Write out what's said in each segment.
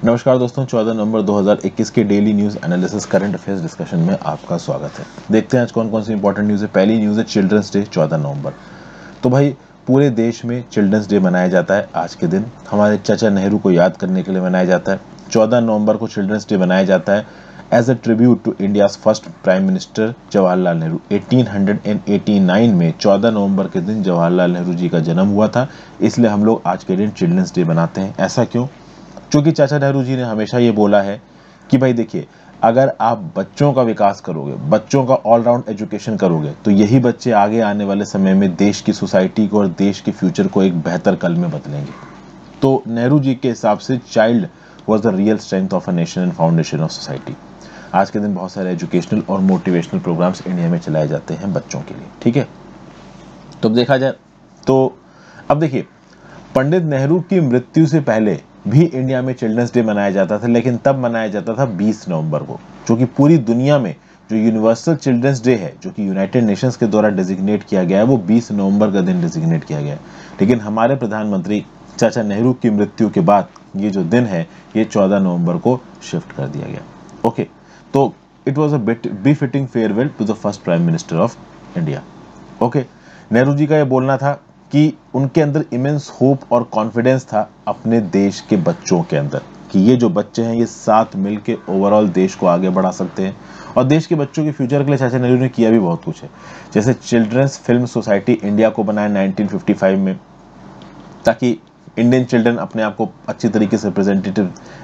नमस्कार दोस्तों, 14 नवंबर 2021 के daily news analysis current affairs discussion में आपका स्वागत है। देखते हैं आज कौन कौन सी इंपॉर्टेंट न्यूज है। पहली न्यूज है चिल्ड्रंस डे 14 नवंबर। तो भाई पूरे देश में चिल्ड्रंस डे मनाया जाता है। आज के दिन हमारे चाचा नेहरू को याद करने के लिए मनाया जाता है। 14 नवंबर को चिल्ड्रंस डे मनाया जाता है as a tribute to India's first prime minister Jawaharlal Nehru. 1889 में 14 नवंबर के दिन जवाहरलाल नेहरू जी का जन्म हुआ था, इसलिए हम लोग आज के दिन चिल्ड्रंस डे मनाते हैं। ऐसा क्यों? क्योंकि चाचा नेहरू जी ने हमेशा ये बोला है कि भाई देखिए, अगर आप बच्चों का विकास करोगे, बच्चों का ऑलराउंड एजुकेशन करोगे, तो यही बच्चे आगे आने वाले समय में देश की सोसाइटी को और देश के फ्यूचर को एक बेहतर कल में बदलेंगे। तो नेहरू जी के हिसाब से child was the real strength of a nation and foundation of society. आज के दिन बहुत सारे एजुकेशनल और मोटिवेशनल प्रोग्राम्स इंडिया में चलाए जाते हैं बच्चों के लिए। ठीक है, तो अब देखा जाए तो अब देखिए, पंडित नेहरू की मृत्यु से पहले भी इंडिया में चिल्ड्रंस डे मनाया जाता था, लेकिन तब मनाया जाता था 20 नवंबर को, जो कि पूरी दुनिया में जो यूनिवर्सल चिल्ड्रंस डे है, जो कि यूनाइटेड नेशंस के द्वारा डेजिग्नेट किया गया है, वो 20 नवंबर का दिन डेजिग्नेट किया गया है। लेकिन हमारे प्रधानमंत्री चाचा नेहरू की मृत्यु के बाद ये जो दिन है, ये 14 नवंबर को शिफ्ट कर दिया गया। ओके, तो it was a befitting farewell to the first prime minister of India. Okay, Nehru ji का ये बोलना था कि उनके अंदर इमेंस होप और कॉन्फिडेंस था अपने देश के बच्चों के अंदर, कि ये जो बच्चे हैं ये साथ मिलके ओवरऑल देश को आगे बढ़ा सकते हैं। और देश के बच्चों के फ्यूचर के लिए चाचा नेहरू ने किया भी बहुत कुछ है। जैसे चिल्ड्रंस फिल्म सोसाइटी इंडिया को बनाया 1955 में, ताकि इंडियन चिल्ड्रन अपने आप को अच्छी तरीके से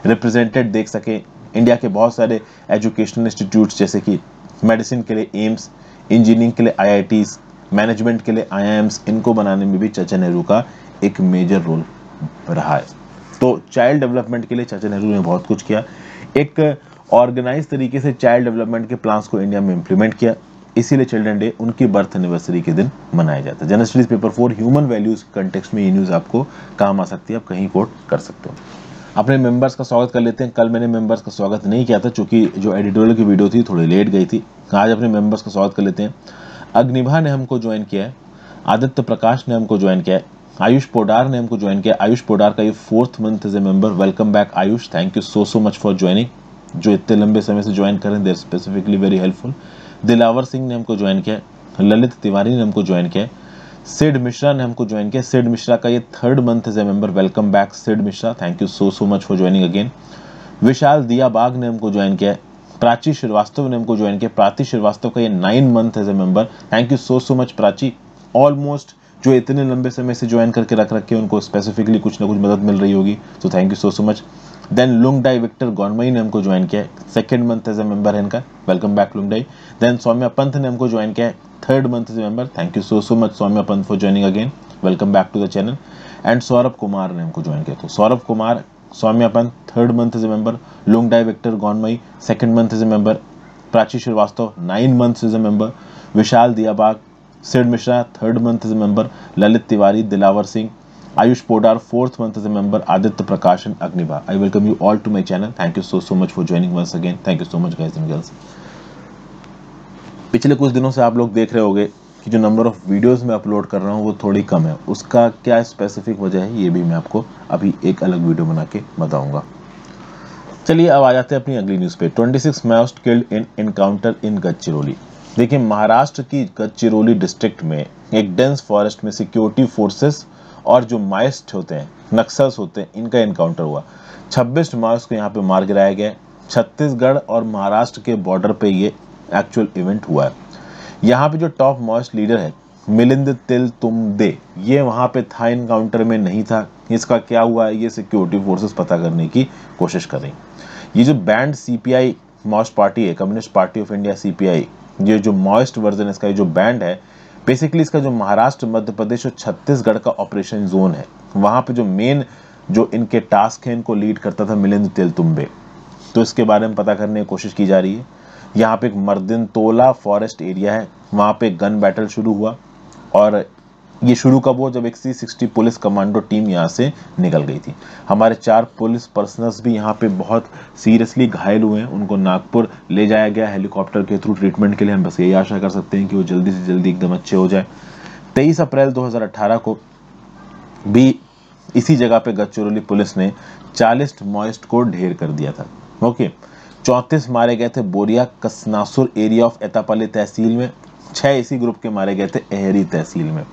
रिप्रेजेंटेड देख सके। इंडिया के बहुत सारे एजुकेशनल इंस्टीट्यूट्स जैसे कि मेडिसिन के लिए एम्स, इंजीनियरिंग के लिए IITs, मैनेजमेंट के लिए IIMs, इनको बनाने में भी चाचा नेहरू का एक मेजर रोल रहा है। तो चाइल्ड डेवलपमेंट के लिए चाचा नेहरू ने बहुत कुछ किया। एक ऑर्गेनाइज तरीके से चाइल्ड डेवलपमेंट के प्लान्स को इंडिया में इंप्लीमेंट किया, इसीलिए चिल्ड्रन डे उनकी बर्थ एनिवर्सरी के दिन मनाया जाता है। General studies paper 4 human values context में ये न्यूज आपको काम आ सकती है, आप कहीं कोट कर सकते हो। अपने मेंबर्स का स्वागत कर लेते हैं। कल मैंने मेंबर्स का स्वागत नहीं किया था, क्योंकि जो एडिटोरियल की वीडियो थी थोड़ी लेट गई थी। आज अपने मेंबर्स का स्वागत कर लेते हैं। अग्निभा ने हमको ज्वाइन किया है, आदित्य प्रकाश ने हमको ज्वाइन किया है, आयुष पोडार ने हमको ज्वाइन किया। आयुष पोडार का ये 4th month as a member. Welcome back Ayush, thank you so much for joining. जो इतने लंबे समय से ज्वाइन करें, there specifically very helpful. Dilawar Singh ने हमको ज्वाइन किया है, ललित तिवारी ने हमको ज्वाइन किया है, सिड मिश्रा ने हमको ज्वाइन किया। सिड मिश्रा का ये 3rd month as a member. Welcome back Sid Mishra, thank you so much for joining again. Vishal Diya Bag ने हमको ज्वाइन किया है। प्राची श्रीवास्तव ने हमको ज्वाइन किया। प्राची श्रीवास्तव का ये 9 month as a member. Thank you so much Prachi. Almost जो इतने लंबे समय से ज्वाइन करके रख रखे उनको स्पेसिफिकली कुछ ना कुछ मदद मिल रही होगी, तो thank you so much. Then Lungdai Victor Gaonmei ने हमको ज्वाइन किया है, 2nd month as a member है इनका। Welcome back Lungdai. Then Saumya Panth ने हमको ज्वाइन किया है, 3rd month as a member. Thank you so much Saumya Panth for joining again, welcome back to the channel. And Saurabh Kumar ने हमको ज्वाइन किया। तो Saurabh Kumar, Saumya Panth 3rd month as a member, Lungdai Victor Gaonmei 2nd month as a member, Prachi Srivastava 9 months as a member, Vishal Diyabag, Sid Mishra 3rd month as a member, Lalit Tiwari, Dilawar Singh, Ayush Podar 4th month as a member, Aditya Prakash and Agnibha. I welcome you all to my channel. Thank you so much for joining once again. Thank you so much guys and girls. पिछले कुछ दिनों से आप लोग देख रहे होंगे कि जो नंबर ऑफ वीडियोस मैं अपलोड कर रहा हूँ वो थोड़ी कम है। उसका क्या स्पेसिफिक वजह है, ये भी मैं आपको अभी एक अलग वीडियो बना के बताऊंगा। चलिए अब आ जाते हैं अपनी अगली न्यूज पे। 26 Maoist killed in encounter in Gadchiroli. देखिए, महाराष्ट्र की गढ़चिरौली डिस्ट्रिक्ट में एक डेंस फॉरेस्ट में सिक्योरिटी फोर्सेस और जो माओइस्ट होते हैं, नक्सल्स होते हैं, इनका एनकाउंटर हुआ। 26 माओइस्ट को यहाँ पे मार गिराया गया। छत्तीसगढ़ और महाराष्ट्र के बॉर्डर पे ये एक्चुअल इवेंट हुआ है। यहाँ पे जो टॉप माओइस्ट लीडर है मिलिंद तेलतुंबदे, ये वहां पे था, इनकाउंटर में नहीं था। इसका क्या हुआ है, ये सिक्योरिटी फोर्सेस पता करने की कोशिश कर रही। ये जो बैंड CPI माओइस्ट पार्टी है, communist party of India CPI, ये जो माओइस्ट वर्जन इसका, ये जो बैंड है, बेसिकली इसका जो महाराष्ट्र, मध्य प्रदेश और छत्तीसगढ़ का ऑपरेशन जोन है, वहां पे जो मेन जो इनके टास्क है, इनको लीड करता था मिलिंद तेलतुंबदे। तो इसके बारे में पता करने की कोशिश की जा रही है। यहाँ पे एक मर्दिनतोला फॉरेस्ट एरिया है, वहां पे गन बैटल शुरू हुआ। और ये शुरू कब हुआ, जब एक C-60 पुलिस कमांडो टीम यहाँ से निकल गई थी। हमारे 4 पुलिस पर्सनल्स भी यहाँ पे बहुत सीरियसली घायल हुए हैं, उनको नागपुर ले जाया गया हेलीकॉप्टर के थ्रू ट्रीटमेंट के लिए। हम बस यही आशा कर सकते हैं कि वो जल्दी से जल्दी एकदम अच्छे हो जाए। 23 अप्रैल 2018 को भी इसी जगह पे गढ़चिरौली पुलिस ने 40 माओइस्ट को ढेर कर दिया था। ओके, 34 मारे गए थे बोरिया कसनासुर एरिया ऑफ एतापल्ली तहसील में, 6 इसी ग्रुप के मारे गए थे एहरी तहसील में।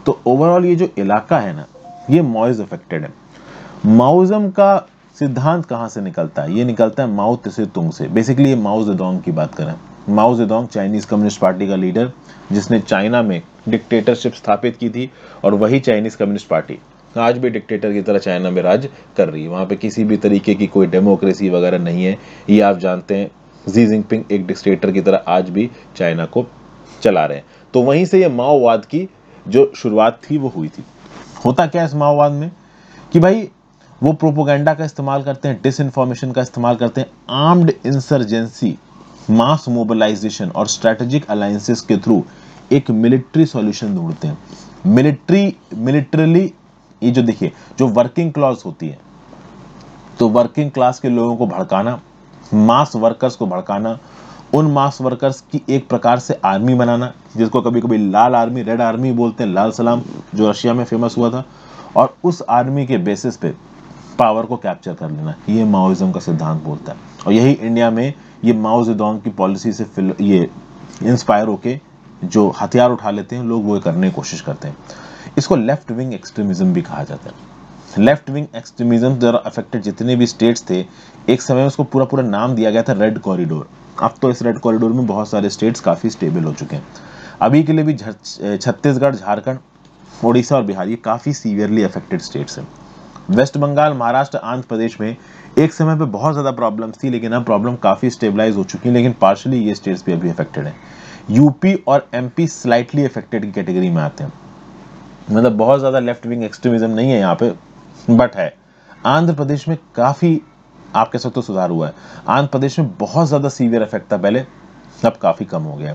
तो ओवरऑल ये जो इलाका है ना, ये माओइज अफेक्टेड है। माओइज्म का सिद्धांत कहाँ से निकलता है? ये निकलता है माओ त्से तुंग से। बेसिकली ये माओ जेडोंग की बात करें, माओ जेडोंग चाइनीज कम्युनिस्ट पार्टी का लीडर, जिसने चाइना में डिक्टेटरशिप स्थापित की थी, और वही चाइनीज कम्युनिस्ट पार्टी आज भी डिक्टेटर की तरह चाइना में राज कर रही है। वहां पे किसी भी तरीके की कोई डेमोक्रेसी वगैरह नहीं है, ये आप जानते हैं। जी जिनपिंग एक डिक्टेटर की तरह आज भी चाइना को चला रहे हैं। तो वहीं से ये माओवाद की जो शुरुआत थी वो हुई थी। होता क्या है इस माओवाद में कि भाई वो प्रोपोगेंडा का इस्तेमाल करते हैं, डिसइंफॉर्मेशन का इस्तेमाल करते हैं, आर्म्ड इंसर्जेंसी, मास मोबिलाइजेशन और स्ट्रेटेजिक अलायंसेस के थ्रू एक मिलिट्री सॉल्यूशन ढूंढते हैं। मिलिट्रली ये जो देखिए जो वर्किंग क्लास होती है, तो वर्किंग क्लास के लोगों को भड़काना, मास वर्कर्स को भड़काना, उन मास वर्कर्स की एक प्रकार से आर्मी बनाना, जिसको कभी कभी लाल आर्मी, रेड आर्मी बोलते हैं, लाल सलाम जो रशिया में फेमस हुआ था, और उस आर्मी के बेसिस पे पावर को कैप्चर कर लेना, ये माओइज्म का सिद्धांत बोलता है। और यही इंडिया में ये माओ जेडोंग की पॉलिसी से ये इंस्पायर होके जो हथियार उठा लेते हैं लोग, वो करने की कोशिश करते हैं। इसको लेफ्ट विंग एक्सट्रीमिज्म भी कहा जाता है। लेफ्ट विंग एक्सट्रीमिज्म द्वारा अफेक्टेड जितने भी स्टेट्स थे, एक समय उसको पूरा पूरा नाम दिया गया था रेड कॉरिडोर। अब तो इस रेड कॉरिडोर में बहुत सारे स्टेट्स काफी स्टेबल हो चुके हैं। अभी के लिए भी छत्तीसगढ़, झारखंड, ओडिशा और बिहार ये काफी सीवियरली अफेक्टेड स्टेट्स हैं। वेस्ट बंगाल, महाराष्ट्र, आंध्र प्रदेश में एक समय पे बहुत ज्यादा प्रॉब्लम्स थी, लेकिन अब प्रॉब्लम काफी स्टेबलाइज हो चुकी है, लेकिन पार्शियली ये स्टेट्स भी अभी अफेक्टेड हैं। यूपी और एमपी स्लाइटली अफेक्टेड की कैटेगरी में आते हैं, मतलब बहुत ज्यादा लेफ्ट विंग एक्सट्रीमिज्म नहीं है यहाँ पे, बट है। आंध्र प्रदेश में काफी आप कह सकते हो सुधार हुआ है। आंध्र प्रदेश में बहुत ज्यादा सीवियर इफेक्ट था पहले, अब काफी कम हो गया।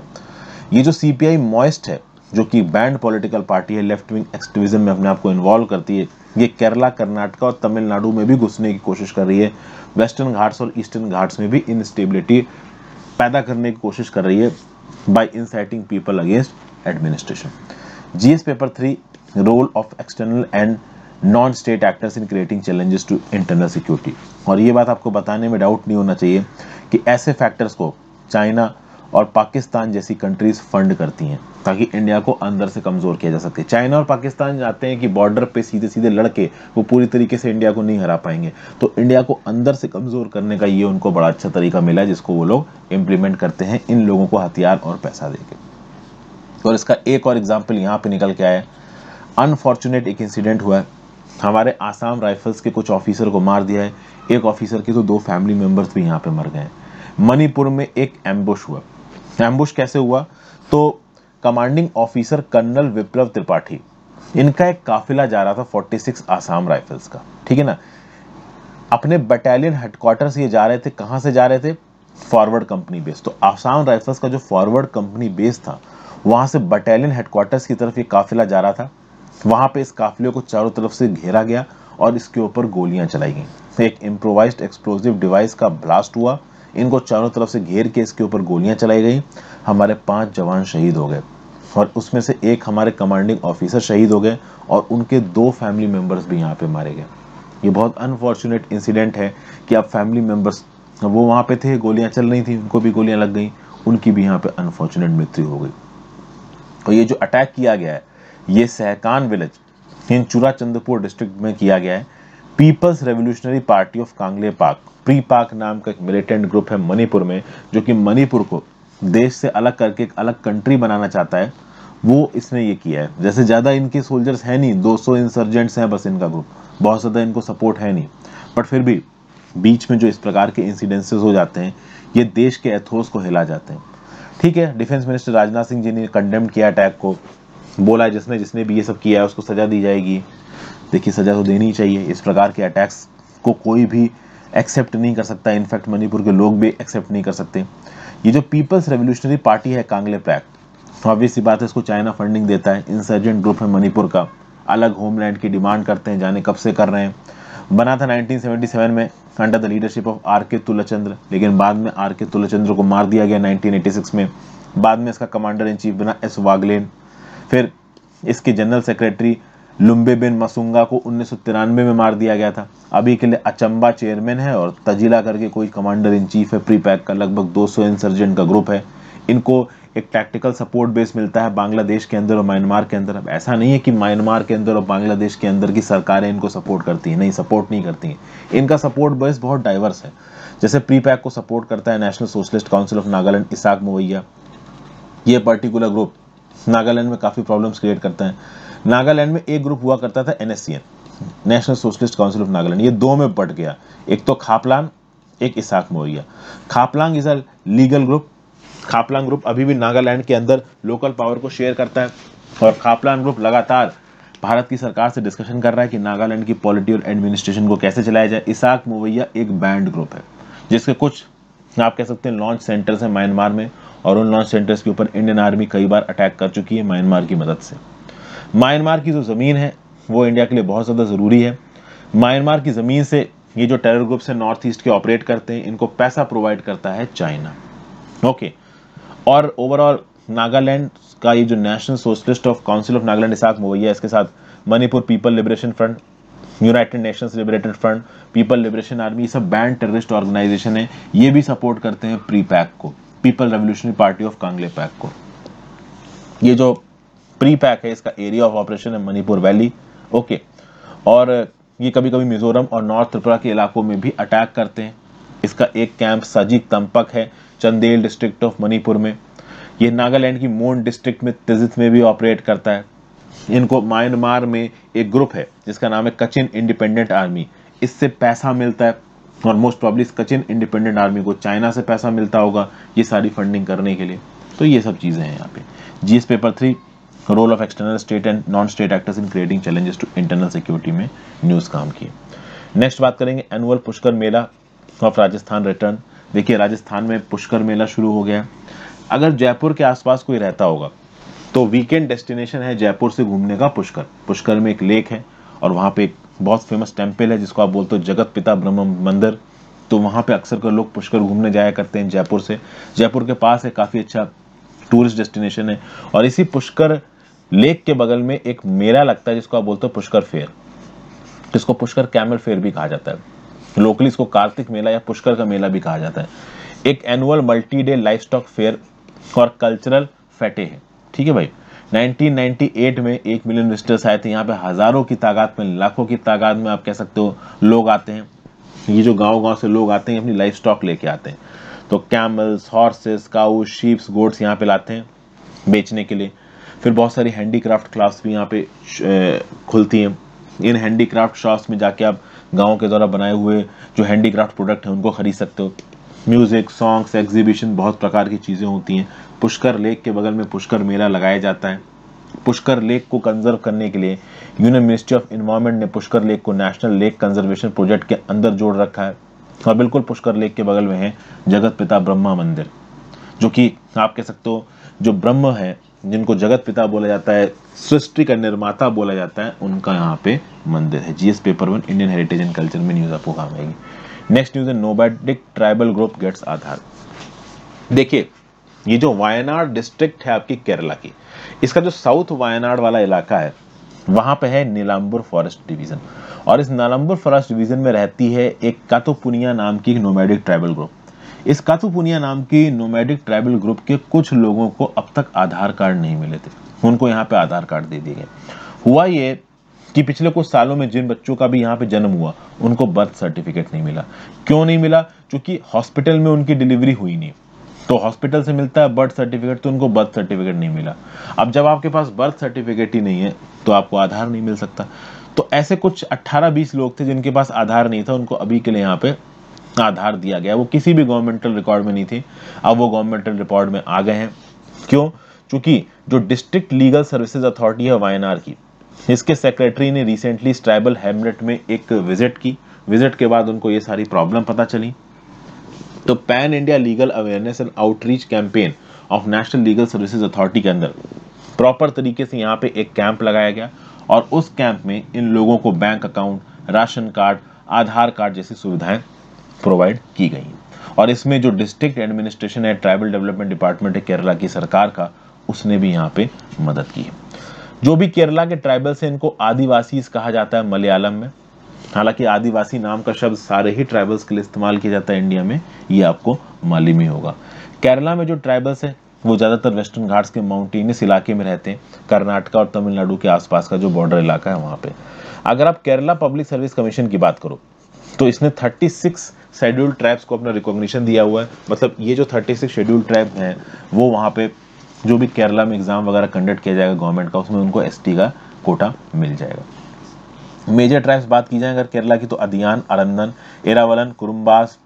ये जो सीपीआई माओइस्ट है, जो कि बैंड पॉलिटिकल पार्टी है, लेफ्ट विंग एक्सट्रीमिज्म में अपने आप को इन्वॉल्व करती है, ये केरला, कर्नाटक और तमिलनाडु में भी घुसने की कोशिश कर रही है। वेस्टर्न घाट्स और ईस्टर्न घाट्स में भी इनस्टेबिलिटी पैदा करने की कोशिश कर रही है by inciting people against administration. GS paper 3, role of external and non state actors in creating challenges to internal security. और ये बात आपको बताने में डाउट नहीं होना चाहिए कि ऐसे फैक्टर्स को चाइना और पाकिस्तान जैसी कंट्रीज फंड करती हैं, ताकि इंडिया को अंदर से कमजोर किया जा सके। चाइना और पाकिस्तान चाहते हैं कि बॉर्डर पे सीधे सीधे लड़के वो पूरी तरीके से इंडिया को नहीं हरा पाएंगे, तो इंडिया को अंदर से कमजोर करने का ये उनको बड़ा अच्छा तरीका मिला है, जिसको वो लोग इंप्लीमेंट करते हैं इन लोगों को हथियार और पैसा देके। और इसका एक और एग्जाम्पल यहाँ पे निकल के आया, अनफॉर्चुनेट एक इंसिडेंट हुआ है, हमारे आसाम राइफल्स के कुछ ऑफिसर को मार दिया है, एक ऑफिसर के तो 2 फैमिली मेंबर्स भी यहाँ पे मर गए। मणिपुर में एक एम्बुश हुआ। एम्बुश कैसे हुआ? तो कमांडिंग ऑफिसर कर्नल विप्लव त्रिपाठी, इनका एक काफिला जा रहा था 46 आसाम राइफल्स का, ठीक है ना, अपने बटालियन हेडक्वार्टर से ये जा रहे थे। कहां से जा रहे थे? Forward company base. तो आसाम राइफल्स का जो फॉरवर्ड कंपनी बेस था, वहां से बटालियन हेडक्वार्टर्स की तरफ ये काफिला जा रहा था। वहां पे इस काफिले को चारों तरफ से घेरा गया और इसके ऊपर गोलियां चलाई गई। एक इम्प्रोवाइज्ड एक्सप्लोसिव डिवाइस का ब्लास्ट हुआ, इनको चारों तरफ से घेर के इसके ऊपर गोलियां चलाई गई। हमारे 5 जवान शहीद हो गए और उसमें से एक हमारे कमांडिंग ऑफिसर शहीद हो गए और उनके 2 फैमिली मेंबर्स भी यहाँ पे मारे गए। ये बहुत अनफॉर्चुनेट इंसिडेंट है कि अब फैमिली मेंबर्स, वो वहां पे थे, गोलियां चल रही थी, उनको भी गोलियां लग गई, उनकी भी यहाँ पे अनफॉर्चुनेट मृत्यु हो गई। और ये जो अटैक किया गया है, ये सहकान विलेज इन चूराचंदपुर डिस्ट्रिक्ट में किया गया है। Peoples revolutionary party of Kangle पाक, प्री पाक नाम का एक मिलिटेंट ग्रुप है मणिपुर में, जो कि मणिपुर को देश से अलग करके एक अलग कंट्री बनाना चाहता है, वो इसने ये किया है। जैसे ज्यादा इनके सोल्जर्स है नहीं, 200 इंसर्जेंट्स हैं बस इनका ग्रुप, बहुत ज्यादा इनको सपोर्ट है नहीं, बट फिर भी बीच में जो इस प्रकार के इंसिडेंसेस हो जाते हैं, ये देश के एथोस को हिला जाते हैं। ठीक है, डिफेंस मिनिस्टर राजनाथ सिंह जी ने कंडेम किया अटैक को, बोला जिसने भी ये सब किया है उसको सजा दी जाएगी। देखिए, सजा तो देनी ही चाहिए, इस प्रकार के अटैक्स को कोई भी एक्सेप्ट नहीं कर सकता, इनफैक्ट मणिपुर के लोग भी एक्सेप्ट नहीं कर सकते। ये जो पीपल्स रेवोल्यूशनरी पार्टी है कांगले पैक, ऑब्वियस सी बात है इसको चाइना फंडिंग देता है, इंसर्जेंट ग्रुप है मणिपुर का, अलग होमलैंड की डिमांड करते हैं, जाने कब से कर रहे हैं। बना था 1977 में under the leadership of R K. Tulchandra, लेकिन बाद में आर.के. तुलचंद्र को मार दिया गया 1986 में। बाद में इसका कमांडर इन चीफ बना एस. वागलेन, फिर इसके जनरल सेक्रेटरी लुम्बे बिन मसुंगा को 1993 में मार दिया गया था। अभी के लिए अचंबा चेयरमैन है और तजीला करके कोई कमांडर इन चीफ है प्री पैक का। लगभग 200 इंसर्जेंट का ग्रुप है। इनको एक टैक्टिकल सपोर्ट बेस मिलता है बांग्लादेश के अंदर और म्यांमार के अंदर। अब ऐसा नहीं है कि म्यांमार के अंदर और बांग्लादेश के अंदर की सरकारें इनको सपोर्ट करती हैं, नहीं, सपोर्ट नहीं करती हैं। इनका सपोर्ट बेस बहुत डाइवर्स है। जैसे प्री पैक को सपोर्ट करता है national socialist council of Nagaland, Isak Muivah. ये पर्टिकुलर ग्रुप नागालैंड में काफी प्रॉब्लम्स क्रिएट करता है। नागालैंड में एक ग्रुप हुआ करता था NSCN, national socialist council of Nagaland. ये दो में बट गया, एक तो खापलांग, एक Isak Muivah. Khaplang is a legal group. Khaplang group अभी भी नागालैंड के अंदर लोकल पावर को शेयर करता है और खापलांग ग्रुप लगातार भारत की सरकार से डिस्कशन कर रहा है कि नागालैंड की पॉलिटी और एडमिनिस्ट्रेशन को कैसे चलाया जाए। इसाक मुवैया एक बैंड ग्रुप है जिसके कुछ आप कह सकते हैं लॉन्च सेंटर्स हैं म्यांमार में, और उन लॉन्च सेंटर्स के ऊपर इंडियन आर्मी कई बार अटैक कर चुकी है म्यांमार की मदद से। म्यांमार की जो ज़मीन है वो इंडिया के लिए बहुत ज़्यादा ज़रूरी है। म्यांमार की ज़मीन से ये जो टेरर ग्रुप्स हैं नॉर्थ ईस्ट के ऑपरेट करते हैं, इनको पैसा प्रोवाइड करता है चाइना। ओके, और ओवरऑल नागालैंड का ये जो national socialist of council of Nagaland Isak Muivah, इसके साथ Manipur people liberation front, united nations liberated front, people liberation army, ये सब बैंड टेररिस्ट ऑर्गेनाइजेशन है। ये भी सपोर्ट करते हैं प्री पैक को, people revolutionary party of Kangle pack को। ये जो प्री पैक है इसका एरिया ऑफ ऑपरेशन है मणिपुर वैली। ओके, और ये कभी कभी मिजोरम और नॉर्थ त्रिपुरा के इलाकों में भी अटैक करते हैं। इसका एक कैंप सजीक तंपक है चंदेल डिस्ट्रिक्ट ऑफ मणिपुर में। ये नागालैंड की मोन डिस्ट्रिक्ट में तिजित में भी ऑपरेट करता है। इनको म्यांमार में एक ग्रुप है जिसका नाम है कचिन इंडिपेंडेंट आर्मी, इससे पैसा मिलता है और मोस्ट प्रॉब्ली इस कचिन इंडिपेंडेंट आर्मी को चाइना से पैसा मिलता होगा ये सारी फंडिंग करने के लिए। तो ये सब चीजें हैं यहाँ पे। GS paper 3 role of external state and non state actors in creating challenges to internal security में न्यूज काम की। नेक्स्ट बात करेंगे annual Pushkar Mela of Rajasthan return. देखिए राजस्थान में पुष्कर मेला शुरू हो गया। अगर जयपुर के आसपास कोई रहता होगा तो वीकेंड डेस्टिनेशन है जयपुर से घूमने का पुष्कर। पुष्कर में एक लेक है और वहाँ पे एक बहुत फेमस टेम्पल है जिसको आप बोलते हो जगत पिता ब्रह्म मंदिर। तो वहाँ पे अक्सर कर लोग पुष्कर घूमने जाया करते हैं जयपुर से। जयपुर के पास है, काफ़ी अच्छा टूरिस्ट डेस्टिनेशन है। और इसी पुष्कर लेक के बगल में एक मेला लगता है जिसको आप बोलते हो पुष्कर फेयर, जिसको पुष्कर कैमल फेयर भी कहा जाता है। लोकली इसको कार्तिक मेला या पुष्कर का मेला भी कहा जाता है। एक annual multi day life stock fair और कल्चरल फेटे है। ठीक है भाई। 1998 में 1 मिलियन विजिटर्स आए थे यहाँ पे। हजारों की तादाद में, लाखों की तादाद में आप कह सकते हो लोग आते हैं। ये जो गांव-गांव से लोग आते हैं अपनी लाइफ स्टॉक लेके आते हैं। तो camels, horses, cows, sheeps, goats यहाँ पे लाते हैं बेचने के लिए। फिर बहुत सारी हैंडीक्राफ्ट क्लास भी यहाँ पे खुलती हैं। इन हैंडीक्राफ्ट शॉप्स में जाके आप गाँव के द्वारा बनाए हुए जो हैंडीक्राफ्ट प्रोडक्ट हैं उनको खरीद सकते हो। म्यूजिक, सॉन्ग्स, एग्जीबिशन, बहुत प्रकार की चीजें होती हैं। पुष्कर लेक के बगल में पुष्कर मेला लगाया जाता है। पुष्कर लेक को कंजर्व करने के लिए यूनियन मिनिस्ट्री ऑफ एनवायरनमेंट ने पुष्कर लेक को नेशनल लेक कंजर्वेशन प्रोजेक्ट के अंदर जोड़ रखा है। और बिल्कुल पुष्कर लेक के बगल में है जगत पिता ब्रह्मा मंदिर, जो कि आप कह सकते हो जो ब्रह्म है, जिनको जगत पिता बोला जाता है, सृष्टि का निर्माता बोला जाता है, उनका यहाँ पे मंदिर है। GS paper 1 Indian heritage and culture में न्यूज आपको काम आएगी। नेक्स्ट न्यूज है नोमैडिक ट्राइबल ग्रुप गेट्स आधार। देखिए ये जो वायनाड डिस्ट्रिक्ट है आपकी केरला की, इसका जो साउथ वायनाड वाला इलाका है वहां पे है नीलांबुर फॉरेस्ट डिवीजन। और इस नीलांबुर फॉरेस्ट डिवीजन में रहती है एक कातुपुनिया नाम की नोमैडिक ट्राइबल ग्रुप। इस कातुपुनिया नाम की नोमैडिक ट्राइबल ग्रुप के कुछ लोगों को अब तक आधार कार्ड नहीं मिले थे, उनको यहाँ पे आधार कार्ड दे दिए गए। हुआ ये कि पिछले कुछ सालों में जिन बच्चों का भी यहाँ पे जन्म हुआ उनको बर्थ सर्टिफिकेट नहीं मिला। क्यों नहीं मिला? क्योंकि हॉस्पिटल में उनकी डिलीवरी हुई नहीं। तो हॉस्पिटल से मिलता है बर्थ सर्टिफिकेट, तो उनको बर्थ सर्टिफिकेट नहीं मिला। अब जब आपके पास बर्थ सर्टिफिकेट ही नहीं है तो आपको आधार नहीं मिल सकता। तो ऐसे कुछ 18-20 लोग थे जिनके पास आधार नहीं था, उनको अभी के लिए यहाँ पे आधार दिया गया। वो किसी भी गवर्नमेंटल रिकॉर्ड में नहीं थे, अब वो गवर्नमेंटल रिकॉर्ड में आ गए हैं। क्यों? क्योंकि जो डिस्ट्रिक्ट लीगल सर्विसेज अथॉरिटी है वायनाड की, इसके सेक्रेटरी ने रिसेंटली ट्राइबल हैमलेट में एक विजिट की। विजिट के बाद उनको ये सारी प्रॉब्लम पता चली। तो pan India legal awareness and outreach campaign of national legal services authority के अंदर प्रॉपर तरीके से यहाँ पे एक कैंप लगाया गया और उस कैंप में इन लोगों को बैंक अकाउंट, राशन कार्ड, आधार कार्ड जैसी सुविधाएं प्रोवाइड की गई। और इसमें जो डिस्ट्रिक्ट एडमिनिस्ट्रेशन है, ट्राइबल डेवलपमेंट डिपार्टमेंट है केरला की सरकार का, उसने भी यहाँ पे मदद की है। जो भी केरला के ट्राइबल्स हैं इनको आदिवासी कहा जाता है मलयालम में। हालांकि आदिवासी नाम का शब्द सारे ही ट्राइबल्स के लिए इस्तेमाल किया जाता है इंडिया में, ये आपको मालूम ही होगा। केरला में जो ट्राइबल्स है वो ज़्यादातर वेस्टर्न घाट्स के माउंटेनियस इलाके में रहते हैं, कर्नाटका और तमिलनाडु के आसपास का जो बॉर्डर इलाका है वहाँ पे। अगर आप केरला पब्लिक सर्विस कमीशन की बात करो तो इसने 36 शेड्यूल्ड ट्राइब्स को अपना रिकॉग्निशन दिया हुआ है। मतलब ये जो 36 शेड्यूल्ड ट्राइब हैं वो वहाँ पे जो भी केरला में एग्जाम वगैरह कंडक्ट किया जाएगा गवर्नमेंट का, उसमें उनको एसटी का कोटा मिल जाएगा। मेजर ट्राइब्स बात की जाए अगर केरला की तो अदियान, अरंदन, एरावलन, कुरुम्बास,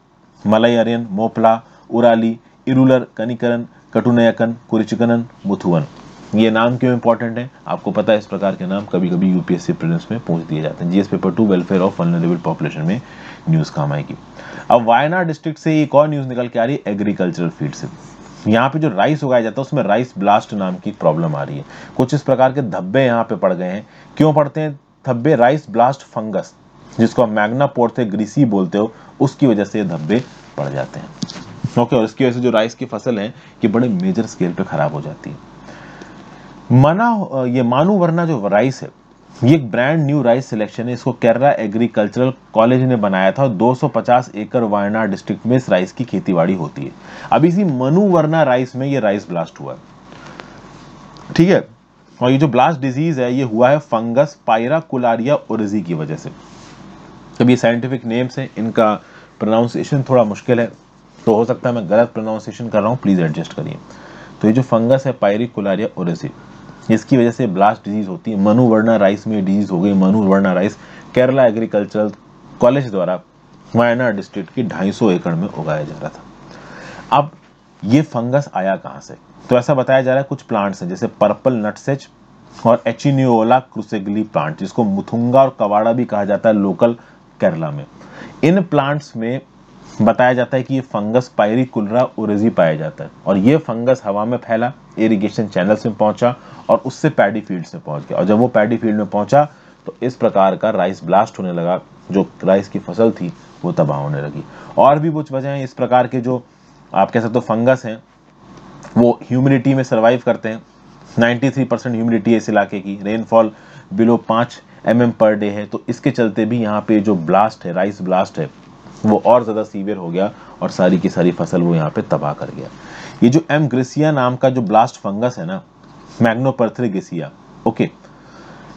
मलयारियन, मोपला, उराली, इरुलर, कनिकरन, कटुनयकन, कुरिचिकनन, मुथुवन। ये नाम क्यों इंपॉर्टेंट है आपको पता है, इस प्रकार के नाम कभी कभी यूपीएससी प्रीलिम्स में पूछ दिए जाते हैं। GS paper 2 welfare of vulnerable population में न्यूज काम आएगी। अब वायनाड डिस्ट्रिक्ट से एक और न्यूज निकल के आ रही है एग्रीकल्चरल फील्ड से। यहाँ पे जो राइस उगाया जाता है उसमें राइस ब्लास्ट नाम की प्रॉब्लम आ रही है। कुछ इस प्रकार के धब्बे यहाँ पे पड़ गए हैं। क्यों पड़ते हैं धब्बे? राइस ब्लास्ट फंगस, जिसको आप मैग्ना पोर्थे ग्रीसी बोलते हो, उसकी वजह से ये धब्बे पड़ जाते हैं। ओके, और इसकी वजह से जो राइस की फसल है कि बड़े मेजर स्केल पे खराब हो जाती है। ये मानू वरना जो राइस है ये एक ब्रांड न्यू राइस सिलेक्शन है। इसको केरला एग्रीकल्चरल कॉलेज ने बनाया था। 250 एकड़ वायनाड डिस्ट्रिक्ट में इस राइस की खेतीबाड़ी होती है। अब इसी मनु वरना राइस में ये राइस ब्लास्ट हुआ है, ठीक है। और ये जो ब्लास्ट डिजीज है ये हुआ है फंगस पायराकुलारिया ओरिजी की वजह से। अब ये साइंटिफिक नेम्स हैं, इनका प्रोनाउंसिएशन थोड़ा मुश्किल है, तो हो सकता है मैं गलत प्रोनाउंसिएशन कर रहा हूँ, प्लीज एडजस्ट करिए। तो ये जो फंगस है पायरिकुलारिया ओरिजी, इसकी वजह से ब्लास्ट डिजीज होती है। मनु वर्णा राइस में डिजीज हो गई। मनु वर्णा राइस केरला एग्रीकल्चरल कॉलेज द्वारा वायनाड डिस्ट्रिक्ट की 250 एकड़ में उगाया जा रहा था। अब ये फंगस आया कहां से? तो ऐसा बताया जा रहा है कुछ प्लांट्स हैं जैसे पर्पल नटसेच और एचिनियोला क्रुसेगली प्लांट, जिसको मुथुंगा और कवाड़ा भी कहा जाता है लोकल केरला में। इन प्लांट्स में बताया जाता है कि ये फंगस पायरिकुलरा ओरिजी पाया जाता है और ये फंगस हवा में फैला, इरिगेशन चैनल्स में पहुंचा और उससे पैडी फील्ड्स में पहुंच गया। और जब वो पैडी फील्ड में पहुंचा तो इस प्रकार का राइस ब्लास्ट होने लगा। जो राइस की फसल थी वो तबाह होने लगी। और भी कुछ वजह है इस प्रकार के, जो आप कह सकते हो फंगस हैं वो ह्यूमिडिटी में सर्वाइव करते हैं। 93% ह्यूमिडिटी है इस इलाके की, rainfall below 5 mm per day है। तो इसके चलते भी यहाँ पे जो ब्लास्ट है, राइस ब्लास्ट है, वो और ज्यादा सीवियर हो गया और सारी की सारी फसल वो यहाँ पे तबाह कर गया। ये जो एम ग्रेसिया नाम का जो ब्लास्ट फंगस है ना, मैग्नोपर्थरी ग्रेसिया, ओके,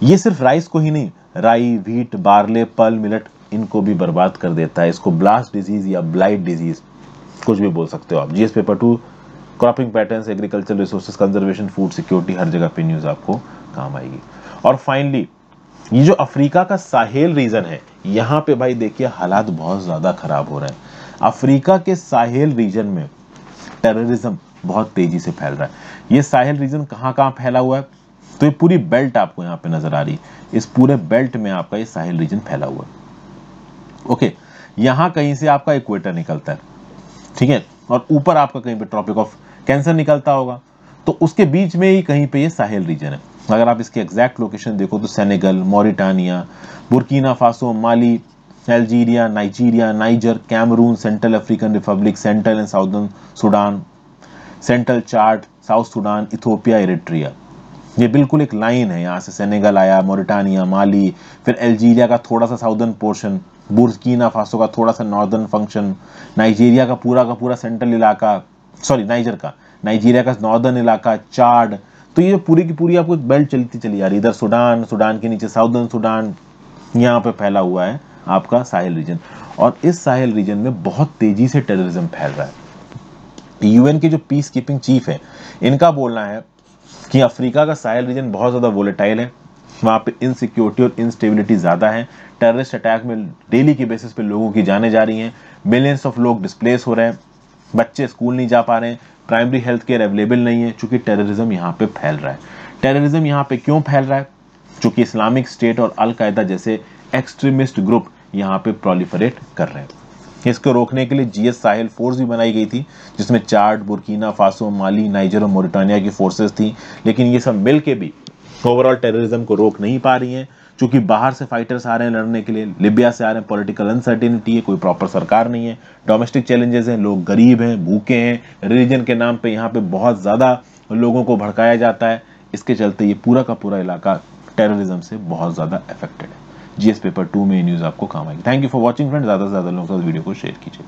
ये सिर्फ राइस को ही नहीं, राई, व्हीट, बार्ले, पल, मिलेट, इनको भी बर्बाद कर देता है। इसको ब्लास्ट डिजीज या ब्लाइट डिजीज कुछ भी बोल सकते हो आप। GS paper 2 cropping patterns, agriculture resources conservation, food security, हर जगह पे न्यूज आपको काम आएगी। और फाइनली ये जो अफ्रीका का साहेल रीजन है, यहाँ पे भाई देखिए हालात बहुत ज्यादा खराब हो रहे हैं। अफ्रीका के साहेल रीजन में टेररिज्म बहुत तेजी से फैल रहा है। ये साहेल रीजन कहाँ कहाँ फैला हुआ है? तो ये पूरी बेल्ट आपको यहाँ पे नजर आ रही है। इस पूरे बेल्ट में आपका ये साहेल रीजन फैला हुआ है। ओके, यहाँ कहीं से आपका इक्वेटर निकलता है, ठीक है, और ऊपर आपका कहीं पे ट्रॉपिक ऑफ कैंसर निकलता होगा। तो उसके बीच में ही कहीं पे ये साहेल रीजन है। अगर आप इसकी एग्जैक्ट लोकेशन देखो तो Senegal, Mauritania, Burkina Faso, Mali, Algeria, Nigeria, Niger, Cameroon, Central African Republic, central and southern Sudan, central Chad, South Sudan, Ethiopia, Eritrea. ये बिल्कुल एक लाइन है। यहाँ से सेनेगल आया, मॉरिटानिया, माली, फिर अल्जीरिया का थोड़ा सा साउदर्न पोर्शन, बुर्किना फासो का थोड़ा सा नॉर्दर्न फंक्शन, नाइजीरिया का पूरा सेंट्रल इलाका, सॉरी नाइजीरिया का नॉर्दर्न इलाका, चाड। तो ये पूरी की पूरी आपको बेल्ट चलती चली आ रही है। इधर सुडान के नीचे साउदर्न सुडान, यहाँ पे फैला हुआ है आपका साहेल रीजन। और इस साहेल रीजन में बहुत तेजी से टेररिज्म फैल रहा है। यूएन के जो पीस कीपिंग चीफ है, इनका बोलना है कि अफ्रीका का साहेल रीजन बहुत ज्यादा वोलेटाइल है, वहां पे इनसिक्योरिटी और इंस्टेबिलिटी ज्यादा है। टेररिस्ट अटैक में डेली के बेसिस पे लोगों की जानें जा रही हैं, मिलियंस ऑफ लोग डिस्प्लेस हो रहे हैं, बच्चे स्कूल नहीं जा पा रहे हैं, प्राइमरी हेल्थ केयर अवेलेबल नहीं है, चूंकि टेररिज्म यहाँ पे फैल रहा है। टेररिज्म यहाँ पे क्यों फैल रहा है? चूंकि इस्लामिक स्टेट और अल कायदा जैसे एक्सट्रीमिस्ट ग्रुप यहाँ पे प्रोलिफरेट कर रहे हैं। इसको रोकने के लिए जीएस साहेल फोर्स भी बनाई गई थी, जिसमें चाड, बुर्किना फासो, माली, नाइजर और मोरिटानिया की फोर्सेस थी। लेकिन ये सब मिल के भी ओवरऑल टेररिज्म को रोक नहीं पा रही हैं, क्योंकि बाहर से फाइटर्स आ रहे हैं लड़ने के लिए, लिबिया से आ रहे हैं, पॉलिटिकल अनसर्टेनिटी है, कोई प्रॉपर सरकार नहीं है, डोमेस्टिक चैलेंजेस हैं, लोग गरीब हैं, भूखे हैं, रिलीजन के नाम पे यहाँ पे बहुत ज्यादा लोगों को भड़काया जाता है। इसके चलते ये पूरा का पूरा इलाका टेररिज्म से बहुत ज़्यादा अफेक्टेड है। जीएस पेपर 2 में ये न्यूज़ आपको काम आएगी। Thank you for watching friend. ज़्यादा से ज़्यादा लोगों के साथ वीडियो को शेयर कीजिए।